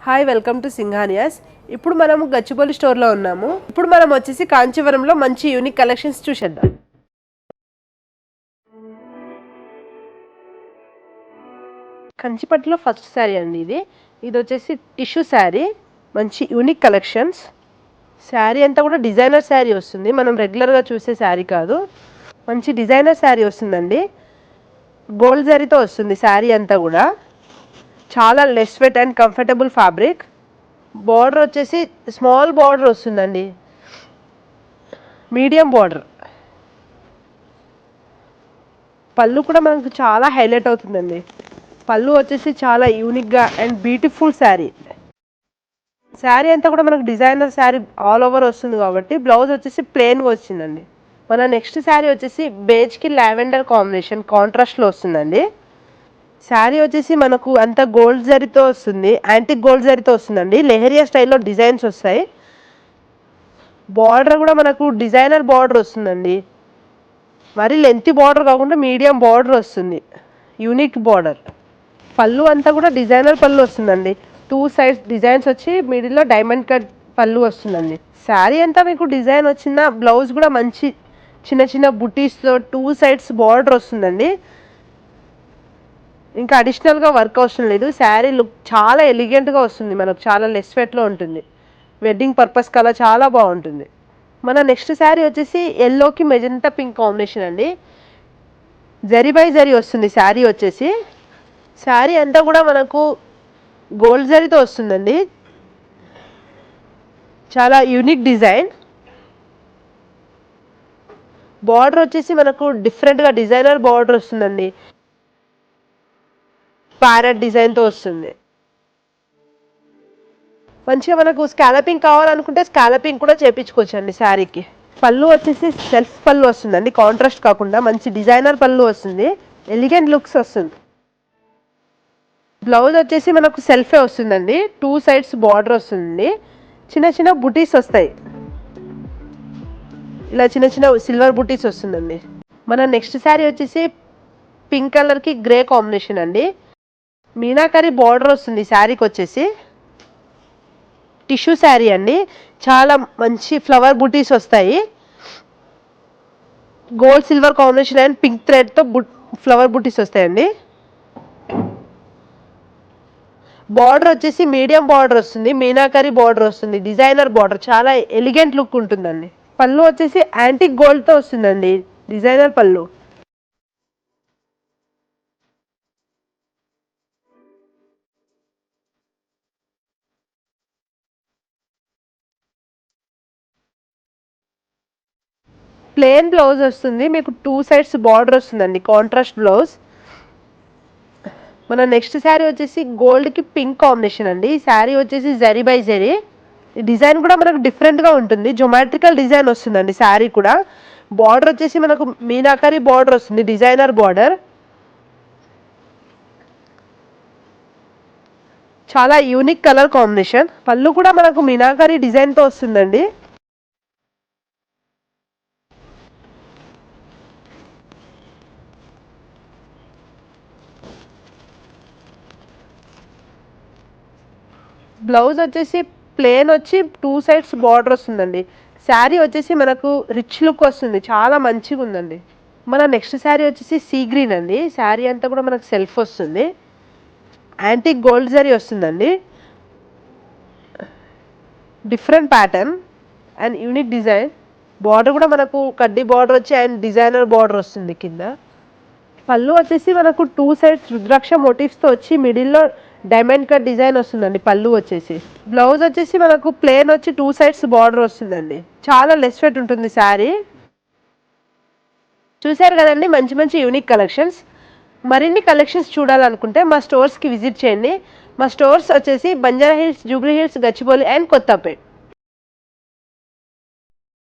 Hi welcome to Singhania's. ఇప్పుడు మనము గచ్చిబౌలి స్టోర్లో ఉన్నాము. ఇప్పుడు మనం వచ్చేసి కాంచీవరంలో మంచి యూనిక్ కలెక్షన్స్ చూసేద్దాం. కంచిపట్టులో ఫస్ట్ శారీ అండి ఇది వచ్చేసి టిష్యూ శారీ, మంచి యూనిక్ కలెక్షన్స్. శారీ అంతా కూడా డిజైనర్ శారీ వస్తుంది, మనం రెగ్యులర్గా చూసే శారీ కాదు. మంచి డిజైనర్ శారీ వస్తుందండి, గోల్డ్ జరీతో వస్తుంది శారీ అంతా కూడా. చాలా less wet and comfortable fabric. Border వచ్చేసి స్మాల్ బార్డర్ వస్తుందండి, మీడియం బార్డర్. పళ్ళు కూడా మనకు చాలా హైలైట్ అవుతుందండి. పళ్ళు వచ్చేసి చాలా యూనిక్గా అండ్ బ్యూటిఫుల్ శారీ. శారీ అంతా కూడా మనకు డిజైనర్ శారీ ఆల్ ఓవర్ వస్తుంది కాబట్టి బ్లౌజ్ వచ్చేసి ప్లెయిన్గా వచ్చిందండి. మన నెక్స్ట్ శారీ వచ్చేసి బేజ్కి లావెండర్ కాంబినేషన్ కాంట్రాస్ట్లో వస్తుందండి. శారీ వచ్చేసి మనకు అంత గోల్డ్ జరీతో వస్తుంది, యాంటిక్ గోల్డ్ జరీతో వస్తుందండి. లెహరియా స్టైల్లో డిజైన్స్ వస్తాయి. బార్డర్ కూడా మనకు డిజైనర్ బార్డర్ వస్తుందండి, మరి లెంతీ బార్డర్ కాకుండా మీడియం బార్డర్ వస్తుంది, యూనిక్ బార్డర్. పళ్ళు అంతా కూడా డిజైనర్ పళ్ళు వస్తుందండి, 2 సైడ్స్ డిజైన్స్ వచ్చి మిడిల్లో డైమండ్ కట్ పళ్ళు వస్తుందండి. శారీ అంతా మీకు డిజైన్ వచ్చిన బ్లౌజ్ కూడా మంచి చిన్న చిన్న బుటీస్తో 2 సైడ్స్ బార్డర్ వస్తుందండి. ఇంకా అడిషనల్గా వర్క్ అవసరం లేదు. శారీ లుక్ చాలా ఎలిగెంట్గా వస్తుంది, మనకు చాలా లెస్ వెట్లో ఉంటుంది. వెడ్డింగ్ పర్పస్ కలా చాలా బాగుంటుంది. మన నెక్స్ట్ శారీ వచ్చేసి ఎల్లోకి మెజంతా పింక్ కాంబినేషన్ అండి. జరీ బై జరీ వస్తుంది శారీ వచ్చేసి. శారీ అంతా కూడా మనకు గోల్డ్ జరీతో వస్తుందండి, చాలా యూనిక్ డిజైన్. బార్డర్ వచ్చేసి మనకు డిఫరెంట్గా డిజైనర్ బార్డర్ వస్తుందండి, ప్యారెట్ డిజైన్తో వస్తుంది. మంచిగా మనకు స్కాలపింగ్ కావాలనుకుంటే స్కాలపింగ్ కూడా చేయించుకోవచ్చు అండి శారీకి. పళ్ళు వచ్చేసి సెల్ఫ్ పళ్ళు వస్తుందండి, కాంట్రాస్ట్ కాకుండా మంచి డిజైనర్ పళ్ళు వస్తుంది, ఎలిగెంట్ లుక్స్ వస్తుంది. బ్లౌజ్ వచ్చేసి మనకు సెల్ఫే వస్తుందండి, 2 సైడ్స్ బార్డర్ వస్తుంది, చిన్న చిన్న బుటీస్ వస్తాయి, ఇలా చిన్న చిన్న సిల్వర్ బుటీస్ వస్తుందండి. మన నెక్స్ట్ శారీ వచ్చేసి పింక్ కలర్కి గ్రే కాంబినేషన్ అండి. మీనాకరీ బార్డర్ వస్తుంది శారీకి వచ్చేసి. టిష్యూ శారీ అండి, చాలా మంచి ఫ్లవర్ బుటీస్ వస్తాయి, gold silver combination and pink థ్రెడ్తో ఫ్లవర్ బుటీస్ వస్తాయండి. బార్డర్ వచ్చేసి మీడియం బార్డర్ వస్తుంది, మీనాకరీ బార్డర్ వస్తుంది, డిజైనర్ బార్డర్, చాలా ఎలిగెంట్ లుక్ ఉంటుందండి. పళ్ళు వచ్చేసి యాంటిక్ గోల్డ్తో వస్తుందండి, డిజైనర్ పళ్ళు. ప్లెయిన్ బ్లౌజ్ వస్తుంది, మీకు 2 సైడ్స్ బార్డర్ వస్తుందండి, కాంట్రాస్ట్ బ్లౌజ్. మన నెక్స్ట్ శారీ వచ్చేసి గోల్డ్కి పింక్ కాంబినేషన్ అండి. ఈ శారీ వచ్చేసి జరీ బై జరీ. ఈ డిజైన్ కూడా మనకు డిఫరెంట్గా ఉంటుంది, జొమాట్రికల్ డిజైన్ వస్తుందండి శారీ కూడా. బార్డర్ వచ్చేసి మనకు మీనాకరీ బార్డర్ వస్తుంది, డిజైనర్ బార్డర్. చాలా యూనిక్ కలర్ కాంబినేషన్. పళ్ళు కూడా మనకు మీనాకరీ డిజైన్తో వస్తుందండి. బ్లౌజ్ వచ్చేసి ప్లెయిన్ వచ్చి 2 సైడ్స్ బార్డర్ వస్తుందండి. శారీ వచ్చేసి మనకు రిచ్ లుక్ వస్తుంది, చాలా మంచిగా ఉందండి. మన నెక్స్ట్ శారీ వచ్చేసి సీ గ్రీన్ అండి. శారీ అంతా కూడా మనకు సెల్ఫ్ వస్తుంది, యాంటిక్ గోల్డ్ జరీ వస్తుందండి, different pattern and unique design. Border కూడా మనకు కడ్డీ బార్డర్ వచ్చి అండ్ డిజైనర్ బార్డర్ వస్తుంది కింద. పళ్ళు వచ్చేసి మనకు 2 సైడ్స్ రుద్రాక్ష మోటివ్స్తో వచ్చి మిడిల్లో డైమండ్ కట్ డిజైన్ వస్తుందండి పళ్ళు వచ్చేసి. బ్లౌజ్ వచ్చేసి మనకు ప్లెయిన్ వచ్చి 2 సైడ్స్ బార్డర్ వస్తుందండి, చాలా లెస్ వెట్ ఉంటుంది శారీ. చూశారు కదండి మంచి మంచి యూనిక్ కలెక్షన్స్. మరిన్ని కలెక్షన్స్ చూడాలనుకుంటే మా స్టోర్స్కి విజిట్ చేయండి. మా స్టోర్స్ వచ్చేసి Banjara hills, Jubilee hills, Gachibowli and Kothapet.